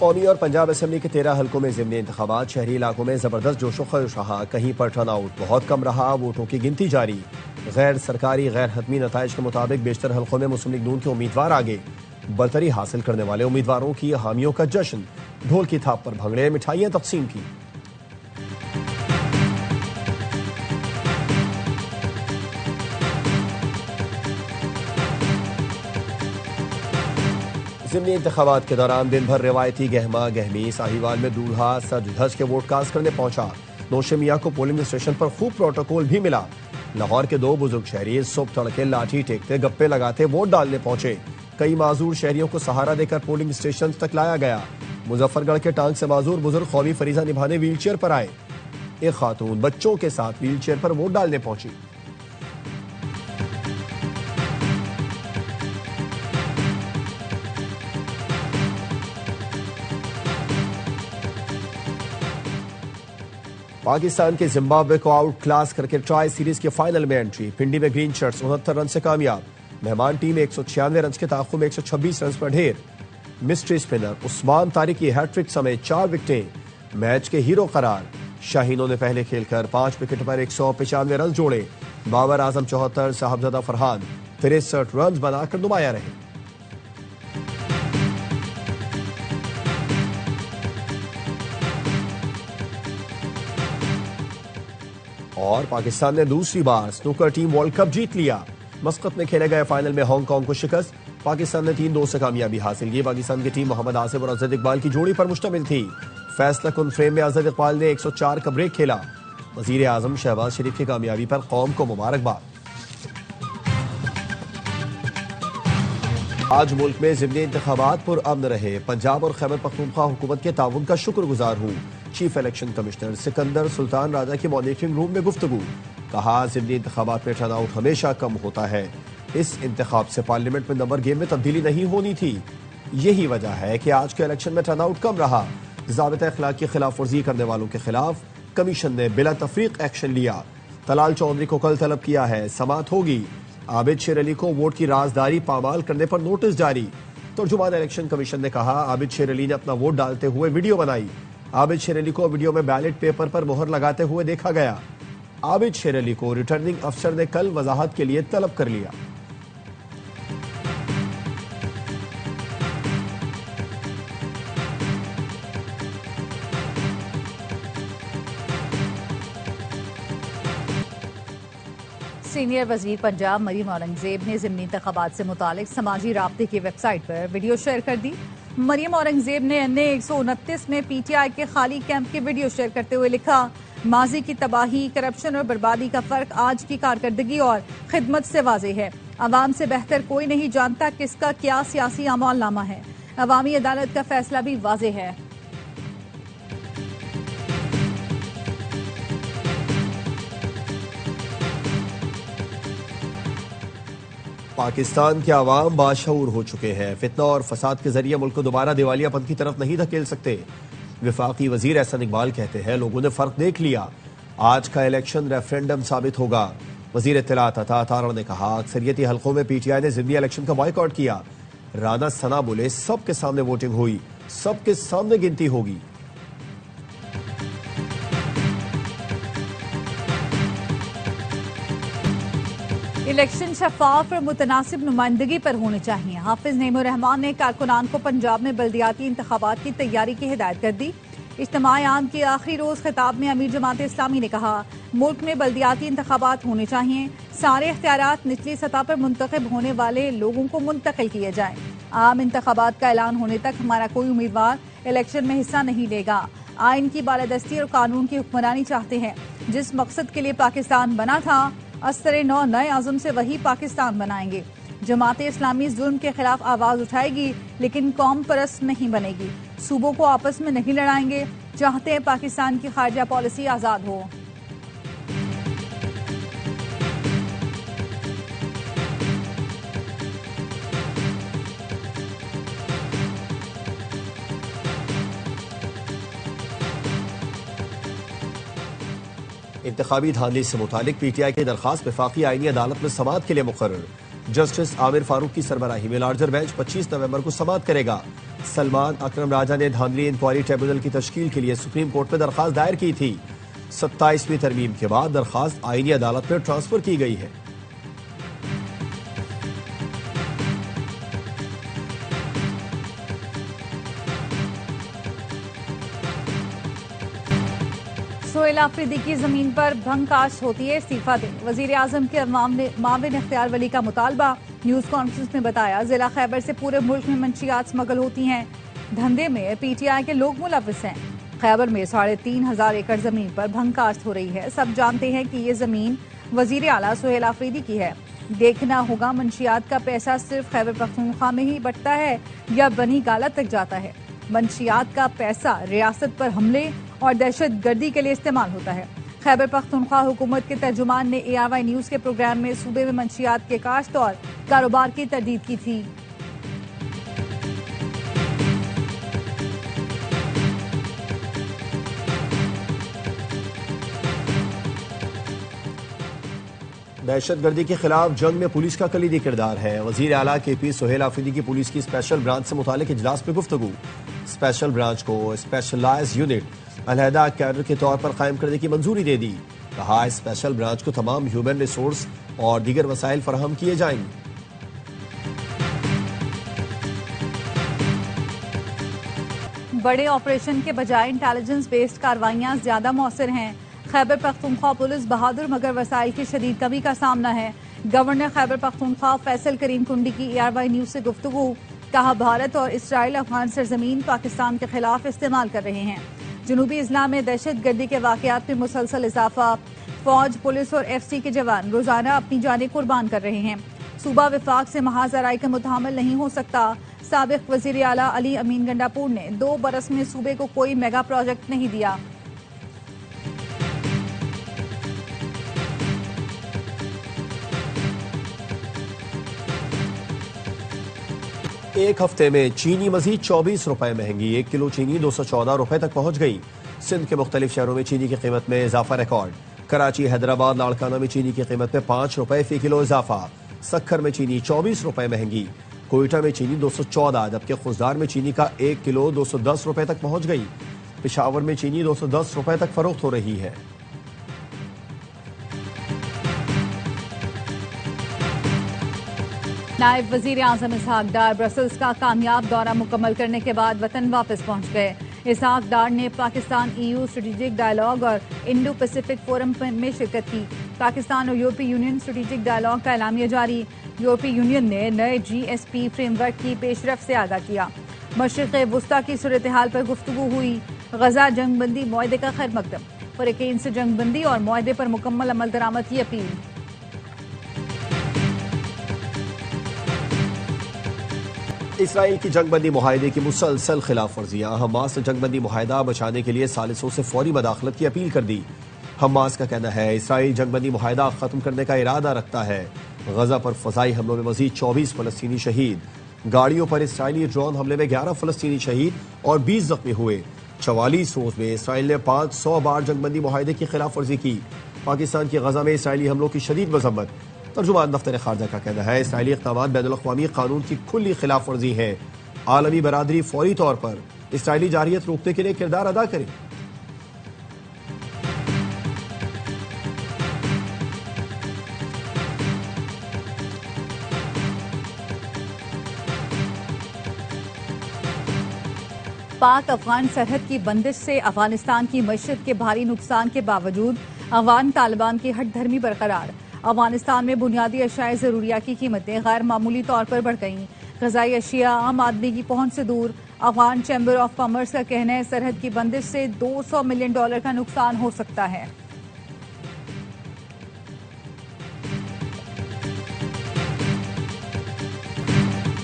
कौमी और पंजाब असम्बली के 13 हल्कों में ज़िमनी इंतखाबात। शहरी इलाकों में जबरदस्त जोशो खरोश रहा, कहीं पर टर्नआउट बहुत कम रहा। वोटों की गिनती जारी। गैर सरकारी गैर हतमी नताइज के मुताबिक बेशतर हल्कों में मुस्लिम लीग नून के उम्मीदवार आगे। बरतरी हासिल करने वाले उम्मीदवारों की हामियों का जश्न। ढोल की थाप पर भंगड़े, मिठाइयां तकसीम की। ज़िमनी इंतखाबात के दौरान दिन भर रिवायती गहमा गहमी। साहिवाल में दूल्हा सज धज के वोट कास्ट करने पहुंचा। नौशे मियां को पोलिंग स्टेशन पर खूब प्रोटोकॉल भी मिला। लाहौर के 2 बुजुर्ग शहरी सुबह तड़के लाठी टेकते गप्पे लगाते वोट डालने पहुंचे। कई माजूर शहरियों को सहारा देकर पोलिंग स्टेशन तक लाया गया। मुजफ्फरगढ़ के टांग से माजूर बुजुर्ग कौमी फरीजा निभाने व्हीलचेयर पर आए। एक खातून बच्चों के साथ व्हीलचेयर पर वोट डालने पहुंची। पाकिस्तान के जिम्बाब्वे को आउट क्लास करके ट्राई सीरीज के फाइनल में एंट्री। पिंडी में ग्रीन शर्ट्स 69 रन से कामयाब। मेहमान टीम 196 रन के ताखुर में 126 रन पर ढेर। मिस्ट्री स्पिनर उस्मान तारिक की हैट्रिक समेत 4 विकेटें। मैच के हीरो करार। शाहीनों ने पहले खेलकर 5 विकेट पर 195 रन जोड़े। बाबर आजम 74, साहबजादा फरहान 63 रन बनाकर नुमाया रहे। और पाकिस्तान ने दूसरी बार स्नूकर टीम वर्ल्ड कप जीत लिया। मस्कत में खेले गए फाइनल में हांगकांग को शिकस्त। पाकिस्तान ने 3-2 से कामयाबी हासिल की। पाकिस्तान की टीम मोहम्मद आसिफ और अजहर इकबाल की जोड़ी पर मुश्तमिल थी। फैसला कुन फ्रेम में अजहर इकबाल ने 104 का ब्रेक खेला। वजीर आजम शहबाज शरीफ की कामयाबी पर कौम को मुबारकबाद। आज मुल्क में ज़िमनी इंतखाबात पुरअमन रहे। पंजाब और खैबर पख्तूनख्वा हुकूमत के ताउन का शुक्रगुजार हूँ। Chief election commissioner Sikandar Sultan Raja की मॉनिटरिंग रूम में गुफ्तगू। कहा, ज़िमनी इंतखाबात में टर्नआउट हमेशा कम होता है। इस इंतखाब से पार्लियामेंट में नंबर गेम में तब्दीली नहीं होनी थी। यही वजह है कि आज के इलेक्शन में टर्नआउट कम रहा। ज़ाबिता अखलाक की खिलाफ वर्जी करने वालों के खिलाफ कमीशन ने बिला तफरीक एक्शन लिया। तलाल चौधरी को कल तलब किया है, समाअत होगी। आबिद शेर अली को वोट की राजदारी पामाल करने पर नोटिस जारी। तर्जुमान इलेक्शन कमीशन ने कहा, आबिद शेर अली ने अपना वोट डालते हुए वीडियो बनाई। आबिद शेर अली को वीडियो में बैलेट पेपर पर मोहर लगाते हुए देखा गया। आबिद शेर अली को रिटर्निंग अफसर ने कल वजाहत के लिए तलब कर लिया। सीनियर वजीर पंजाब मरीम औरंगजेब ने ज़िमनी इंतखाबात से मुतालिक समाजी राब्ते की वेबसाइट पर वीडियो शेयर कर दी। मरीम औरंगजेब ने अन्य 129 में PTI के खाली कैंप की वीडियो शेयर करते हुए लिखा, माजी की तबाही, करप्शन और बर्बादी का फर्क आज की कारकर्दगी और खिदमत से वाज़ेह है। अवाम से बेहतर कोई नहीं जानता किसका क्या सियासी अमालनामा है। अवामी अदालत का फैसला भी वाज़ेह है। पाकिस्तान के अवाम बाशऊर हो चुके हैं। फितना और फसाद के जरिए मुल्क को दोबारा दिवालियापन की तरफ नहीं धकेल सकते। विफाकी वजीर एहसन इकबाल कहते हैं, लोगों ने फर्क देख लिया। आज का इलेक्शन रेफरेंडम साबित होगा। वजीर इत्तलात अता तारड़ ने कहा, अक्सरियती हल्कों में PTI ने ज़िमनी इलेक्शन का बॉयकॉट किया। राना सना बोले, सबके सामने वोटिंग हुई, सबके सामने गिनती होगी। इलेक्शन शफाफ और मुतनासिब नुमाइंदगी पर होने चाहिए। हाफिज नईमुर रहमान ने कारकुनान को पंजाब में बल्दियाती इंतखाबात की तैयारी की हिदायत कर दी। इज्तिमाई आम के आखिरी रोज खिताब में अमीर जमात इस्लामी ने कहा, मुल्क में बल्दियाती इंतखाबात होने चाहिए। सारे इख्तियारात निचली सतह पर मुंतखब होने वाले लोगों को मुंतकिल किए जाएं। आम इंतखाबात का ऐलान होने तक हमारा कोई उम्मीदवार इलेक्शन में हिस्सा नहीं लेगा। आइन की बालादस्ती और कानून की हुक्मरानी चाहते हैं। जिस मकसद के लिए पाकिस्तान बना था, असरे नौ नए आज़म से वही पाकिस्तान बनाएंगे। जमात इस्लामी जुल्म के खिलाफ आवाज उठाएगी, लेकिन कौम परस्त नहीं बनेगी। सूबों को आपस में नहीं लड़ाएंगे। चाहते हैं पाकिस्तान की खारजा पॉलिसी आजाद हो। इंतखाबी धांधली से मुतालिक PTI की दरखास्त वफाकी आईनी अदालत में समाअत के लिए मुकर्रर। जस्टिस आमिर फारूक की सरबराही में लार्जर बेंच 25 नवंबर को समाअत करेगा। सलमान अकरम राजा ने धांधली इंक्वायरी ट्रिब्यूनल की तश्कील के लिए सुप्रीम कोर्ट में दरखास्त दायर की थी। 27वीं तरमीम के बाद दरखास्त आईनी अदालत में ट्रांसफर की गई है। सोहेल आफरीदी की जमीन पर भंग काश्त होती है, इस्तीफा दें। वजीर आजम के माविन इख्तियार वली का मुतालबा। न्यूज कॉन्फ्रेंस में बताया, जिला खैबर से पूरे मुल्क में मंशियात स्मगल होती हैं। धंधे में पीटीआई के लोग मुलविस हैं। खैबर में 3,500 एकड़ जमीन पर भंग काश्त हो रही है। सब जानते हैं कि ये जमीन वजीर आला सोहेल आफरीदी की है। देखना होगा मंशियात का पैसा सिर्फ खैबर पख्तूनख्वा में ही बटता है या बनी गाला तक जाता है। मंशियात का पैसा रियासत पर हमले और दहशत गर्दी के लिए इस्तेमाल होता है। खैबर पख्तूनख्वा हुकूमत के तर्जुमान ने ARY न्यूज के प्रोग्राम में सूबे में मंशियात के काश्त और कारोबार की तरदीद की थी। दहशत गर्दी के खिलाफ जंग में पुलिस का कलीदी किरदार है। वजीर आला KP सोहेल आफरीदी की पुलिस की स्पेशल ब्रांच से मुतालिक इजलास में गुफ्तगू। स्पेशल ब्रांच को स्पेशलाइज्ड यूनिट अलहदा कैडर के तौर पर कायम करने की मंजूरी दे दी। कहा, स्पेशल ब्रांच को तमाम ह्यूमन रिसोर्स और दीगर वसाइल फराहम किए जाएंगे। बड़े ऑपरेशन के बजाय इंटेलिजेंस बेस्ड कार्रवाइयां ज्यादा मौसर हैं। खैबर पख्तूनख्वा पुलिस बहादुर मगर वसाइल की शदीद कमी का सामना है। गवर्नर खैबर पख्तूनख्वा फैसल करीम कुंडी की ARY न्यूज से गुफ्तगू। कहा, भारत और इसराइल अफगान सरजमीन पाकिस्तान के खिलाफ इस्तेमाल कर रहे हैं। जनूबी इस्लाम में दहशत गर्दी के वाकयात में मुसलसल इजाफा। फौज, पुलिस और FC के जवान रोजाना अपनी जानें कुर्बान कर रहे हैं। सूबा विफाक से महाजराई का मुतामिल नहीं हो सकता। साबिक वजीर आला अली अमीन गंडापुर ने 2 बरस में सूबे को कोई मेगा प्रोजेक्ट नहीं दिया। एक हफ्ते में चीनी मजीद 24 रुपए महंगी। 1 किलो चीनी 214 रुपए तक पहुंच गई। सिंध के मुख्तलिफ शहरों में चीनी की कीमत में इजाफा रिकॉर्ड। कराची, हैदराबाद, लाड़काना में चीनी की कीमत में 5 रुपए फी किलो इजाफा। सक्खर में चीनी 24 रुपए महंगी। कोयटा में चीनी 214, जबकि खुजदार में चीनी का 1 किलो 210 रुपए तक पहुंच गई। पेशावर में चीनी 210 रुपए तक फरोख्त हो रही है। नायब वजीर आजम इसहाक डार ब्रसल्स का कामयाब दौरा मुकम्मल करने के बाद वतन वापस पहुंच गए। इसहाक डार ने पाकिस्तान EU स्ट्रेटेजिक डायलॉग और इंडो पैसिफिक फोरम में शिरकत की। पाकिस्तान और यूरोपीय यूनियन स्ट्रेटेजिक डायलॉग का एलामिया जारी। यूरोपीय यूनियन ने नए GSP फ्रेमवर्क की पेशरफ से आगाह किया। मशरिक़ वुस्ता की सूरत हाल पर गुफ्तगू हुई। गजा जंगबंदी मुआहदे का खैर मकदम। फरीक़ैन से जंगबंदी और मुआहदे पर मुकम्मल अमल दरामद की अपील। इसराइल की जंगबंदी मुआहदे की मुसलसल खिलाफ वर्जियां। हमास ने जंगबंदी मुआहदा बचाने के लिए सालिसों से फौरी मदाखलत की अपील कर दी। हमास का कहना है, इसराइल जंगबंदी मुआहदा खत्म करने का इरादा रखता है। गजा पर फजाई हमलों में मजीद 24 फलस्तीनी शहीद। गाड़ियों पर इसराइली ड्रोन हमले में 11 फलस्तीनी शहीद और 20 जख्मी हुए। 44 रोज में इसराइल ने 500 बार जंगबंदी मुआहदे की खिलाफ वर्जी की। पाकिस्तान की गजा में इसराइली हमलों की शदीद मजम्मत। तर्जुमान दफ्तर खारजा का कहना है, इसराइली इक़दामात बैनुल-अक़वामी कानून की खुली खिलाफ वर्जी है। आलमी बरादरी फौरी तौर पर इसराइली जारियत रोकने के लिए किरदार अदा करे। पाक अफगान सरहद की बंदिश से अफगानिस्तान की मईशत के भारी नुकसान के बावजूद अफगान तालिबान की हट धर्मी बरकरार। अफगानिस्तान में बुनियादी अशाए ज़रूरिया की कीमतें गैर मामूली तौर पर बढ़ गईं। ग़िज़ाई अशिया आम आदमी की पहुंच से दूर। अफगान चैम्बर ऑफ कॉमर्स का कहना है, सरहद की बंदिश से $200 मिलियन का नुकसान हो सकता है।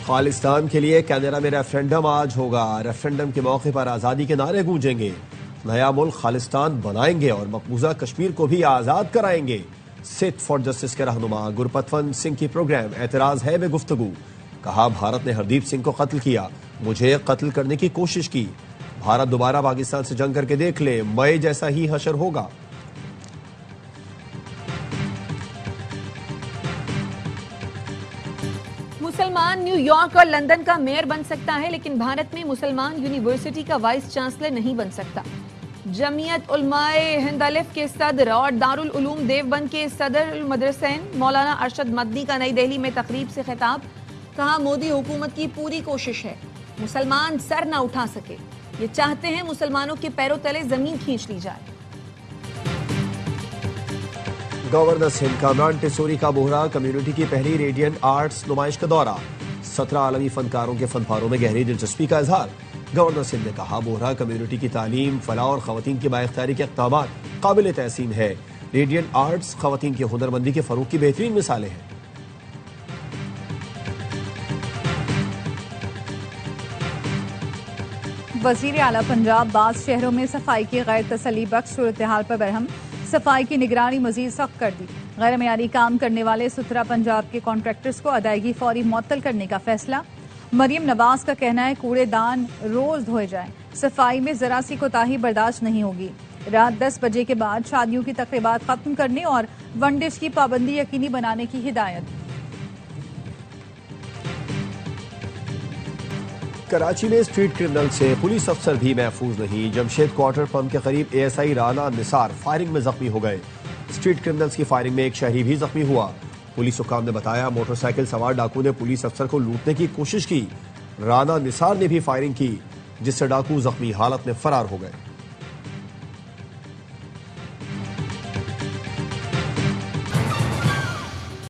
खालिस्तान के लिए कैनरा में रेफरेंडम आज होगा। रेफरेंडम के मौके पर आज़ादी के नारे गूंजेंगे। नया मुल्क खालिस्तान बनाएंगे और मकबूजा कश्मीर को भी आज़ाद कराएंगे। सिट फॉर जस्टिस के रहनुमा गुरपतवंत सिंह की प्रोग्राम एतराज है में गुफ्तगू। कहा, भारत ने हरदीप सिंह को कत्ल किया, मुझे कत्ल करने की कोशिश की। भारत दोबारा पाकिस्तान से जंग करके देख ले, मई जैसा ही हशर होगा। मुसलमान न्यूयॉर्क और लंदन का मेयर बन सकता है, लेकिन भारत में मुसलमान यूनिवर्सिटी का वाइस चांसलर नहीं बन सकता। जमीयत उलमाए हिंद अलिफ के सदर और दारुल उलूम देवबंद के सदर मदरसैन मौलाना अरशद मदनी का नई दिल्ली में तकरीब से खिताब। कहा, मोदी हुकूमत की पूरी कोशिश है मुसलमान सर ना उठा सके। ये चाहते हैं मुसलमानों के पैरों तले जमीन खींच ली जाए। गवर्नर सिंध कामरान टिसोरी का बोहरा कम्युनिटी की पहली रेडियंट आर्ट्स नुमाइश का दौरा। 17 आलमी फनकारों के फनपारों में गहरी दिलचस्पी का इजहार। गवर्नर सिंध ने कहा, बोहरा कम्युनिटी की तालीम, फलाह और खवातीन की बाइख्तियारी के इक़दामात काबिल तहसीन है। रेडियंट आर्ट्स खवातीन की हुनरमंदी के फरोग की बेहतरीन मिसालें हैं। वजीर आला पंजाब बाज़ शहरों में सफाई की गैर तसल्ली बख्श सूरत हाल पर बरहम। सफाई की निगरानी मजीद सख्त कर दी। गैर मयारी काम करने वाले सुथरा पंजाब के कॉन्ट्रैक्टर्स को अदायगी फौरी मुअत्तल करने का फैसला। मरियम नवाज का कहना है, कूड़ेदान रोज धोए जाएं, सफाई में जरा सी कोताही बर्दाश्त नहीं होगी। रात 10 बजे के बाद शादियों की तकरीबात खत्म करने और वन डिश की पाबंदी यकीनी बनाने की हिदायत। कराची में स्ट्रीट क्रिमिनल से पुलिस अफसर भी महफूज नहीं। जमशेद क्वार्टर पंप के करीब ASI राना निसार फायरिंग में जख्मी हो गए। स्ट्रीट क्रिमिनल्स की फायरिंग में एक शहरी भी जख्मी हुआ। पुलिस हुकाम ने बताया, मोटरसाइकिल सवार डाकू ने पुलिस अफसर को लूटने की कोशिश की। राना निसार ने भी फायरिंग की, जिससे डाकू जख्मी हालत में फरार हो गए।